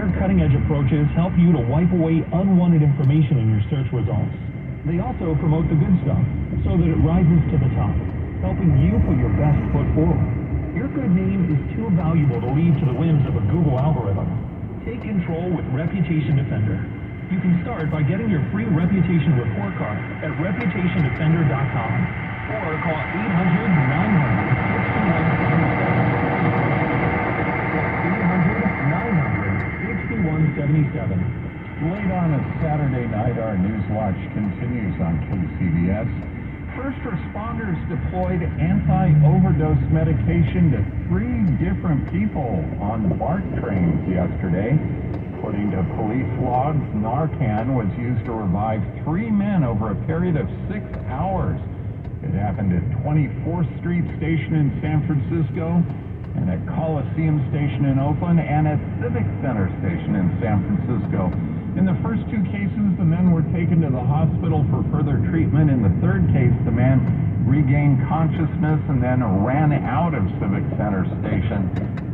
Their cutting-edge approaches help you to wipe away unwanted information in your search results. They also promote the good stuff so that it rises to the top, helping you put your best foot forward. Your good name is too valuable to leave to the whims of a Google algorithm. Take control with Reputation Defender. You can start by getting your free reputation report card at reputationdefender.com or call 800-900-6177. Late on a Saturday night, our News Watch continues on KCBS. First responders deployed anti-overdose medication to 3 different people on BART trains yesterday. According to police logs, Narcan was used to revive 3 men over a period of 6 hours. It happened at 24th Street Station in San Francisco, and at Coliseum Station in Oakland, and at Civic Center Station in San Francisco. In the first 2 cases, the men were taken to the hospital for further treatment. In the third case, the man regained consciousness and then ran out of Civic Center Station,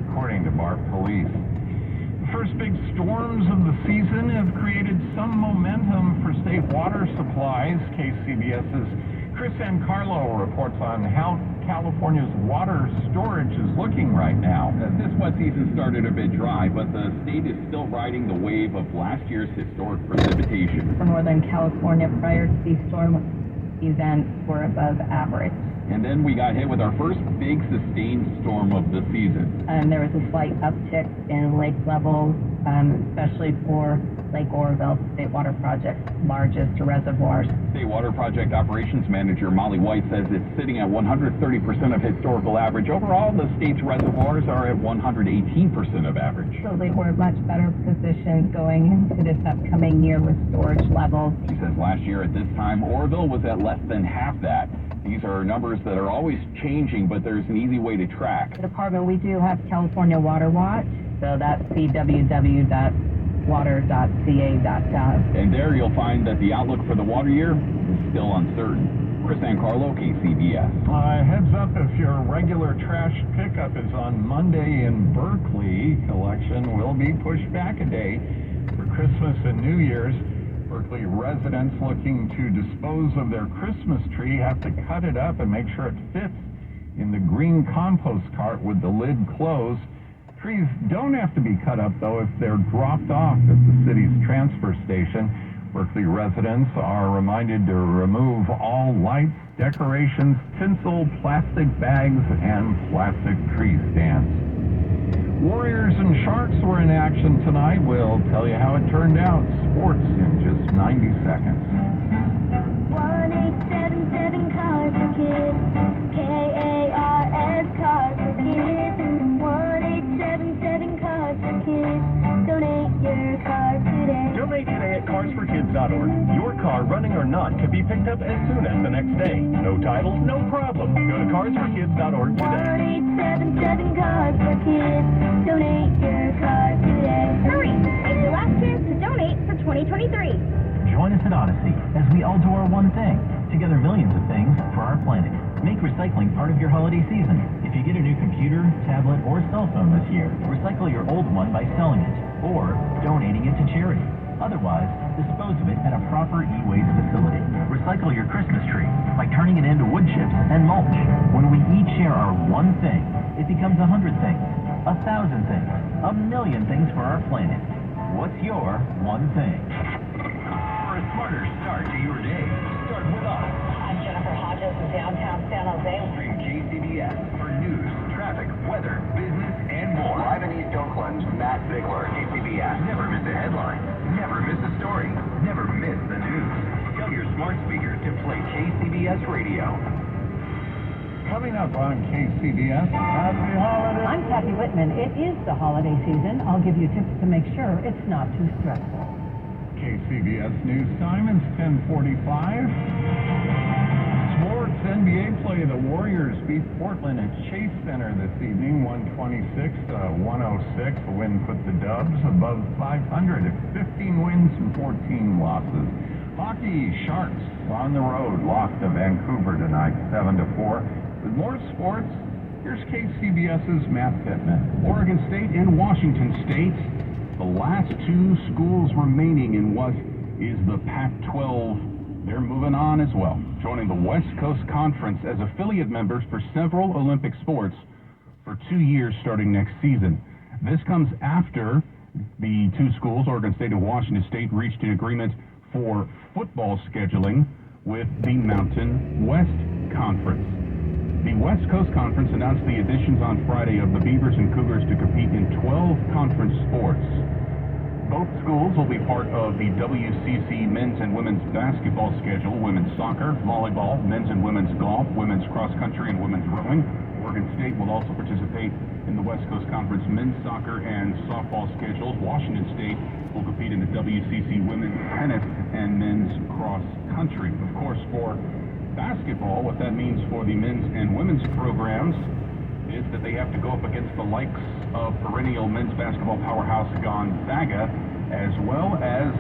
according to BART police. The first big storms of the season have created some momentum for state water supplies. KCBS's Chris Carlo reports on how California's water storage is looking right now. This wet season started a bit dry, but the state is still riding the wave of last year's historic precipitation. For Northern California, prior to these storm events, were above average. And then we got hit with our first big sustained storm of the season. And there was a slight uptick in lake levels, especially for Lake Oroville, State Water Project's largest reservoirs. State Water Project Operations Manager Molly White says it's sitting at 130% of historical average. Overall, the state's reservoirs are at 118% of average. So they were much better positioned going into this upcoming year with storage levels. She says last year at this time, Oroville was at less than half that. These are numbers that are always changing, but there's an easy way to track. The department, we do have California Water Watch, so that's www.water.ca.gov. And there you'll find that the outlook for the water year is still uncertain. Chris Carlo, KCBS. Heads up if your regular trash pickup is on Monday in Berkeley. Collection will be pushed back a day for Christmas and New Year's. Berkeley residents looking to dispose of their Christmas tree have to cut it up and make sure it fits in the green compost cart with the lid closed. Trees don't have to be cut up, though, if they're dropped off at the city's transfer station. Berkeley residents are reminded to remove all lights, decorations, tinsel, plastic bags, and plastic tree stands. Warriors and Sharks were in action tonight. We'll tell you how it turned out. Sports in just 90 seconds. 1877 Cars for Kids. KARS Cars for Kids. 1877 Cars for Kids. Donate your car today. Donate today at carsforkids.org. Your car, running or not, can be picked up as soon as the next day. No titles, no problem. Go to carsforkids.org today. 1877 Cars for Kids. Donate your car today. Hurry! It's your last chance to donate for 2023. Join us at Odyssey as we all do our one thing. Together, millions of things for our planet. Make recycling part of your holiday season. If you get a new computer, tablet, or cell phone this year, recycle your old one by selling it or donating it to charity. Otherwise, dispose of it at a proper e-waste facility. Recycle your Christmas tree by turning it into wood chips and mulch. When we each share our one thing, it becomes 100 things, 1,000 things, 1,000,000 things for our planet. What's your one thing? For a smarter start to your day, start with us. I'm Jennifer Hodges in downtown San Jose. Stream KCBS for news, traffic, weather, business, and more. Live in East Oakland, Matt Ziegler, KCBS. Never miss a headline. Never miss a story. Never miss the news. Tell your smart speaker to play KCBS Radio. Coming up on KCBS, happy holidays. I'm Kathy Whitman. It is the holiday season. I'll give you tips to make sure it's not too stressful. KCBS News Time is 10:45. Sports NBA play. The Warriors beat Portland at Chase Center this evening, 126-106. The win put the Dubs above 500 at 15 wins and 14 losses. Hockey, Sharks on the road lost to Vancouver tonight, 7-4. With more sports, here's KCBS's Matt Pittman. Oregon State and Washington State The last two schools remaining in what is the Pac-12, they're moving on as well, joining the West Coast Conference as affiliate members for several Olympic sports for 2 years starting next season. This comes after the two schools, Oregon State and Washington State, reached an agreement for football scheduling with the Mountain West Conference. The West Coast Conference announced the additions on Friday of the Beavers and Cougars to compete in 12 conference sports. Both schools will be part of the WCC men's and women's basketball schedule, women's soccer, volleyball, men's and women's golf, women's cross country, and women's rowing. Oregon State will also participate in the West Coast Conference men's soccer and softball schedules. Washington State will compete in the WCC women's tennis and men's cross country. Of course, for basketball, what that means for the men's and women's programs is that they have to go up against the likes of perennial men's basketball powerhouse Gonzaga, as well as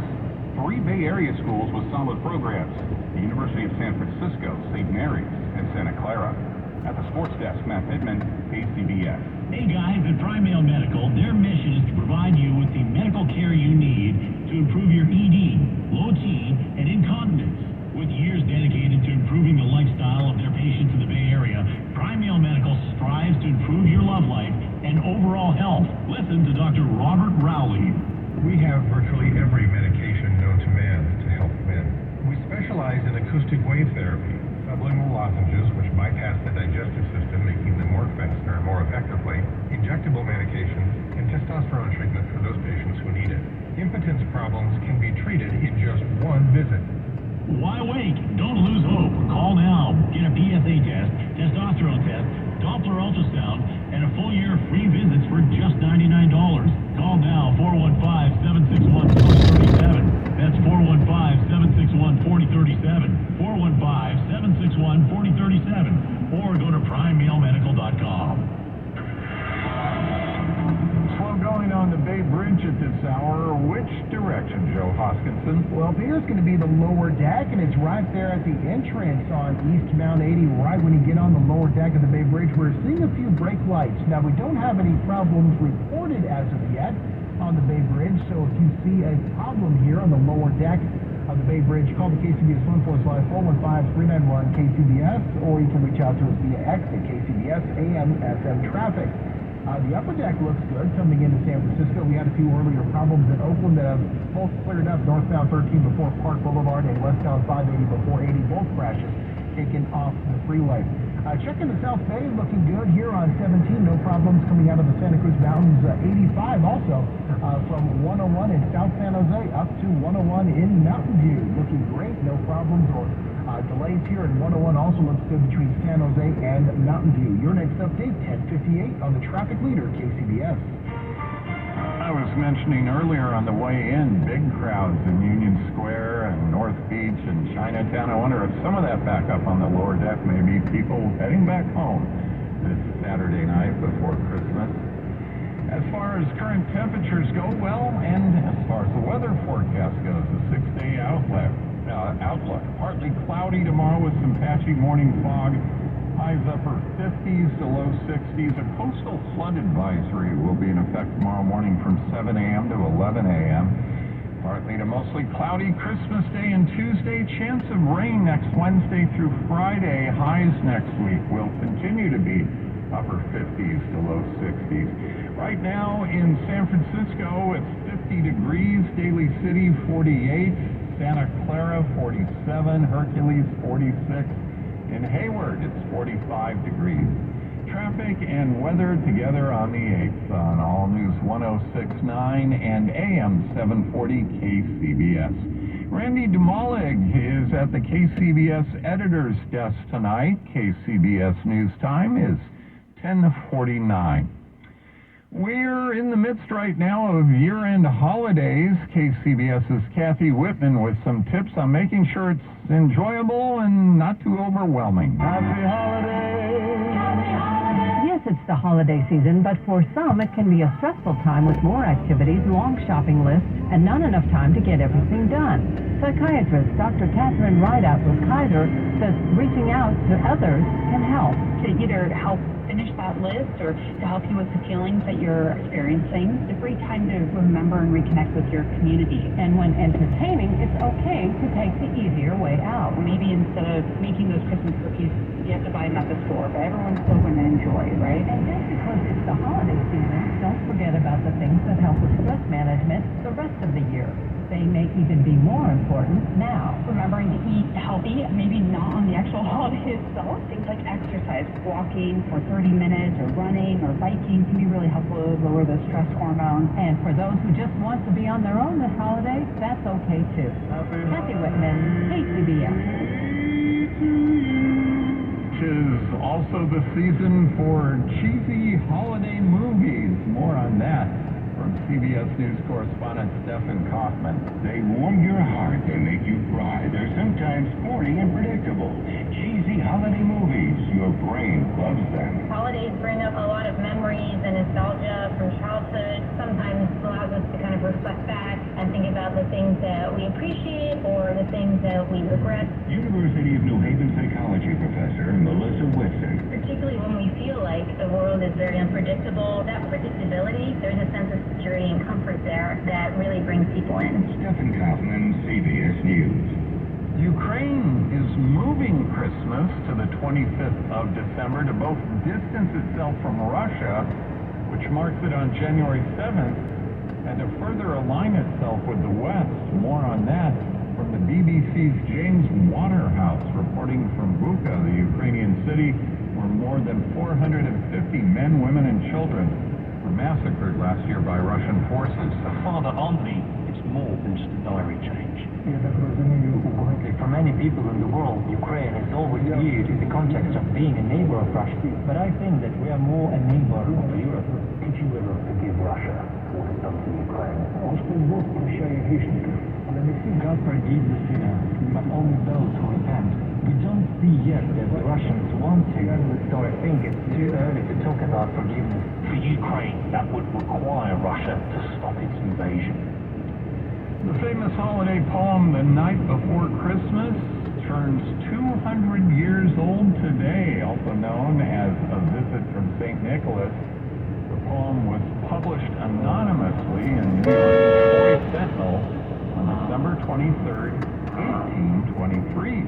3 Bay Area schools with solid programs: the University of San Francisco, St. Mary's, and Santa Clara. At the sports desk, Matt Pittman, KCBS. Hey guys, at Primale Medical, their mission is to provide you with the medical care you need to improve your ED, low T, and incontinence. With years dedicated to improving the lifestyle of their patients in the Bay Area, Primale Medical strives to improve your love life and overall health. Listen to Dr. Robert Rowley. We have virtually every medication known to man to help men. We specialize in acoustic wave therapy, sublingual lozenges which bypass the digestive system, making them work faster and more effectively, injectable medications, and testosterone treatment for those patients who need it. Impotence problems can be treated in just one visit. Why wait? Don't lose hope. Call now. Get a PSA test, testosterone test, Doppler ultrasound, and a full year of free visits for just $99. Call now, 415-761-4037. That's 415-761-4037. 415-761-4037. Or go to primemealmedical.com. Going on the Bay Bridge at this hour. Which direction, Joe Hoskinson? Well, here's going to be the lower deck, and it's right there at the entrance on East Mount 80, right when you get on the lower deck of the Bay Bridge. We're seeing a few brake lights. Now, we don't have any problems reported as of yet on the Bay Bridge, so if you see a problem here on the lower deck of the Bay Bridge, call the KCBS 145-415-391-KCBS, or you can reach out to us via X at KCBS AM FM Traffic. The upper deck looks good coming into San Francisco. We had a few earlier problems in Oakland that have both cleared up. Northbound 13 before Park Boulevard and westbound 580 before 80, both crashes taken off the freeway. Checking the South Bay, looking good here on 17. No problems coming out of the Santa Cruz Mountains. 85 also from 101 in South San Jose up to 101 in Mountain View. Looking great, no problems or delays here, and 101 also looks good between San Jose and Mountain View. Your next update, 10:58 on the traffic leader, KCBS. I was mentioning earlier on the way in, big crowds in Union Square and North Beach and Chinatown. I wonder if some of that backup on the lower deck may be people heading back home this Saturday night before Christmas. As far as current temperatures go, well, and as far as the weather forecast goes, a 6-day outlook. Partly cloudy tomorrow with some patchy morning fog. Highs upper 50s to low 60s. A coastal flood advisory will be in effect tomorrow morning from 7 a.m. to 11 a.m. Partly to mostly cloudy Christmas Day and Tuesday. Chance of rain next Wednesday through Friday. Highs next week will continue to be upper 50s to low 60s. Right now in San Francisco, it's 50 degrees. Daly City, 48. Santa Clara, 47. Hercules, 46. In Hayward, it's 45 degrees. Traffic and weather together on the 8th on All News 106.9 and AM 740 KCBS. Randy Dumalig is at the KCBS editor's desk tonight. KCBS News Time is 10:49. We're in the midst right now of year-end holidays. KCBS's Kathy Whitman with some tips on making sure it's enjoyable and not too overwhelming. Happy holidays! Happy holidays! Yes, it's the holiday season, but for some it can be a stressful time with more activities, long shopping lists, and not enough time to get everything done. Psychiatrist Dr. Catherine Rideout with Kaiser says reaching out to others can help. To either help finish that list or to help you with the feelings that you're experiencing. It's a great time to remember and reconnect with your community. And when entertaining, it's okay to take the easier way out. Maybe instead of making those Christmas cookies, you have to buy them at the store, but everyone's still going to enjoy, right? And just because it's the holiday season, don't forget about the things that help with stress management the rest of the year. They may even be more important now. Remembering to eat healthy, maybe not on the actual holiday itself. Things like exercise, walking for 30 minutes or running or biking can be really helpful to lower the stress hormone. And for those who just want to be on their own this holiday, that's okay too. Kathy Whitman, KCBS. Tis also the season for cheesy holiday movies. More on that from CBS News correspondent Stephen Kaufman. They warm your heart, they make you cry. They're sometimes corny and predictable. Cheesy holiday movies. Your brain loves them. Holidays bring up a lot of memories and nostalgia from childhood. Sometimes it allows us to kind of reflect back and think about the things that we appreciate or the things that we regret. University of New Haven psychology professor Melissa Whitson. Particularly when we feel like the world is very unpredictable, that predictability, there's a sense of security and comfort there that really brings people in. Stephen Kaufman, CBS News. Ukraine is moving Christmas to the 25th of December to both distance itself from Russia, which marks it on January 7th, and to further align itself with the West. More on that from the BBC's James Waterhouse, reporting from Bucha, the Ukrainian city where more than 450 men, women, and children were massacred last year by Russian forces. Father Andriy, it's more than just a diary change. For many people in the world, Ukraine is always viewed in the context of being a neighbor of Russia. But I think that we are more a neighbor of Europe. Did you ever forgive Russia for what it's done to Ukraine? God forgives the sinner, but only those who repent. We don't see yet that the Russians want to, so I think it's too early to talk about forgiveness. For Ukraine, that would require Russia to stop its invasion. The famous holiday poem, The Night Before Christmas, turns 200 years old today, also known as A Visit from St. Nicholas. The poem was published anonymously in New York's Troy Sentinel on December 23rd, 1823.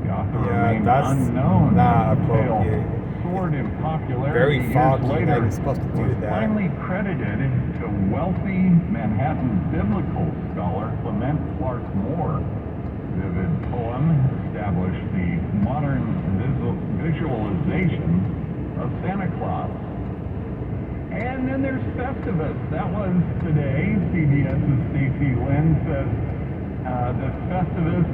The author remained unknown. The tale soared in popularity very foggy, years later. like it's supposed to do was that. Finally credited to wealthy Manhattan biblical scholar Clement Clark Moore. Vivid poem established the modern visualization of Santa Claus. And then there's Festivus. That was today. CBS's Stacey Lynn says that Festivus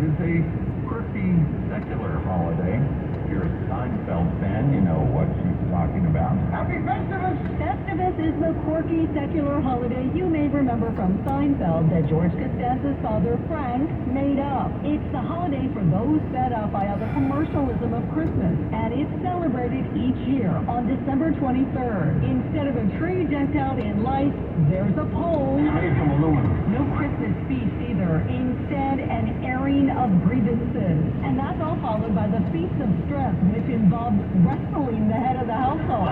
is a quirky secular holiday. If you're a Seinfeld fan, you know what she's talking about. Happy Festivus! Festivus is the quirky secular holiday you may remember from Seinfeld that George Costanza's father, Frank, made up. It's the holiday for those fed up by all the commercialism of Christmas, and it's celebrated each year on December 23rd. Instead of a tree decked out in lights, there's a pole. Made from aluminum. No Christmas feast either. Instead, an airing of grievances. And that's all followed by the Feast of Stress, which involves wrestling the head of the household.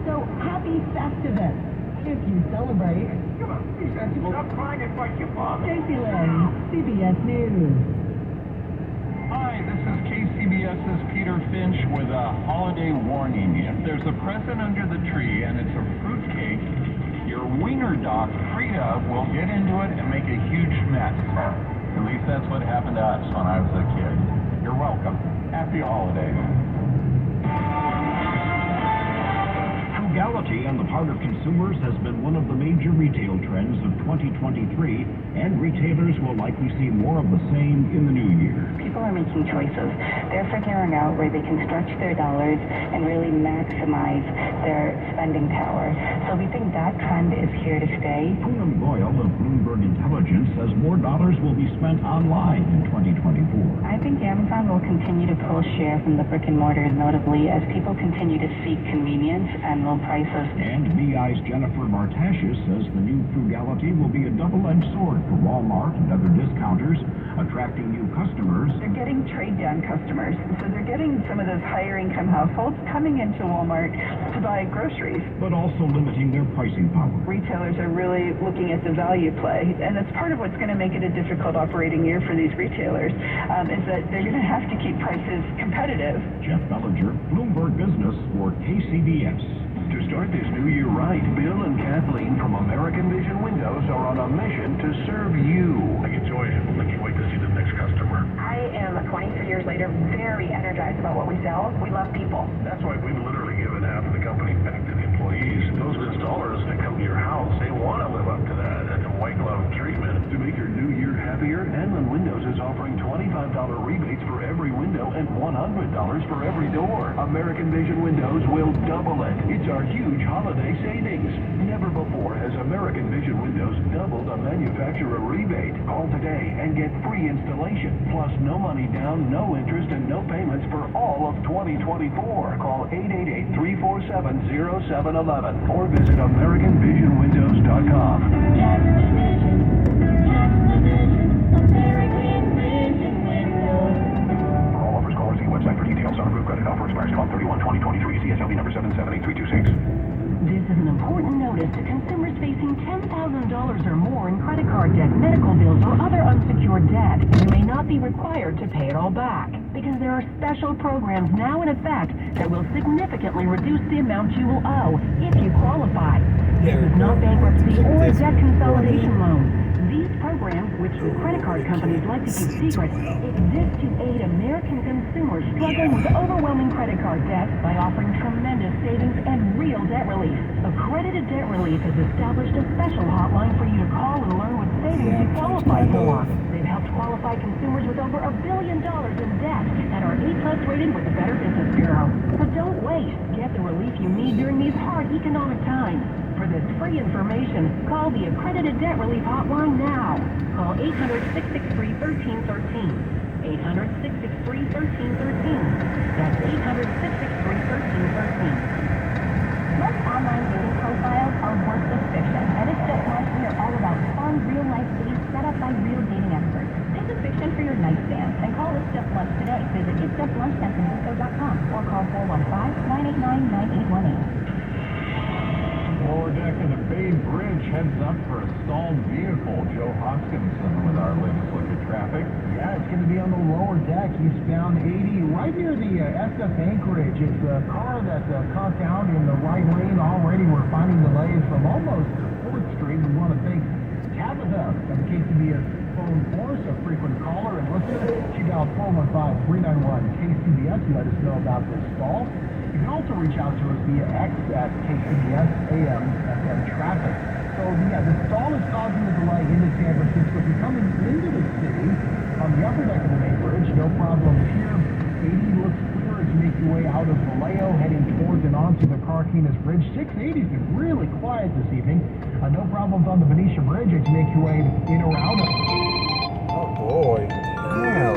So, happy Festivus, if you celebrate. Come on, be sensible. Stop crying and fight your father. Stacey Lynn, CBS News. Hi, this is KCBS's Peter Finch with a holiday warning. If there's a present under the tree and it's a fruitcake, your wiener dog, Frida, will get into it and make a huge mess. At least that's what happened to us when I was a kid. You're welcome. Happy holidays. Frugality on the part of consumers has been one of the major retail trends of 2023, and retailers will likely see more of the same in the new year. People are making choices. They're figuring out where they can stretch their dollars and really maximize their spending power. So we think that trend is here to stay. Poonam Goyal of Bloomberg Intelligence says more dollars will be spent online in 2024. I think Amazon will continue to pull share from the brick and mortars, notably as people continue to seek convenience and low prices. And BI's Jennifer Martashis says the new frugality will be a double-edged sword for Walmart and other discounters. attracting new customers. They're getting trade-down customers, so they're getting some of those higher-income households coming into Walmart to buy groceries. But also limiting their pricing power. Retailers are really looking at the value play, and that's part of what's going to make it a difficult operating year for these retailers, is that they're going to have to keep prices competitive. Jeff Bellinger, Bloomberg Business for KCBS. To start this new year right, Bill and Kathleen from American Vision Windows are on a mission to serve you. I enjoy it. I can't wait to see the next customer. I am 23 years later very energized about what we sell. We love people. That's why we've literally given half of the company back to the employees. Those installers that come to your house, they want to live up to that. That's a white glove treatment. To make your new year happier, Anlin Windows is offering $25 rebates for every window and $100 for every door. American Vision Windows will double it. It's our huge holiday savings. Never before has American Vision Windows doubled a manufacturer rebate. Call today and get free installation, plus no money down, no interest, and no payments for all of 2024. Call 888-347-0711 or visit AmericanVisionWindows.com. All offers, callers, see website for details. On approved credit offer expires 12/31/2023. CSLB number 778326. This is an important notice to consumers facing $10,000 or more in credit card debt, medical bills, or other unsecured debt. You may not be required to pay it all back because there are special programs now in effect that will significantly reduce the amount you will owe if you qualify. This is not bankruptcy or a debt consolidation loan. These programs, which the credit card companies like to keep secret, exist to aid American consumers struggling with overwhelming credit card debt by offering tremendous savings and real debt relief. Accredited Debt Relief has established a special hotline for you to call and learn what savings you qualify for. They've helped qualify consumers with over $1 billion in debt and are A+ rated with the Better Business Bureau. So don't wait. Get the relief you need during these hard economic times. For this free information, call the Accredited Debt Relief Hotline now. Call 800-663-1313. 800-663-1313. That's 800-663-1313. Most online dating profiles are works of fiction. At It's Just Lunch, we are all about fun, real-life dates set up by real dating experts. Take the fiction for your nightstand and call It's Just Lunch today. Visit itsjustlunch.com or call 415-989-9818. Lower deck of the Bay Bridge heads up for a stalled vehicle. Joe Hoskinson with our latest look at traffic. Yeah, it's going to be on the lower deck, eastbound 80, right near the SF Anchorage. It's a car that caught down in the right lane already. We're finding delays from almost 4th Street. We want to thank Tabitha of the KCBS phone force, a frequent caller and listener. She dialed 415-391-KCBS. Let us know about this stall. You can also reach out to us via X at KCBS AM FM Traffic. So yeah, the stall is causing the delay into San Francisco. If you're coming into the city on the upper deck of the main bridge, no problems here. 80 looks clear as you make your way out of Vallejo, heading towards and onto the Carquinez Bridge. 680's been really quiet this evening. No problems on the Benicia Bridge as you make your way in or out of. Oh boy. Yeah.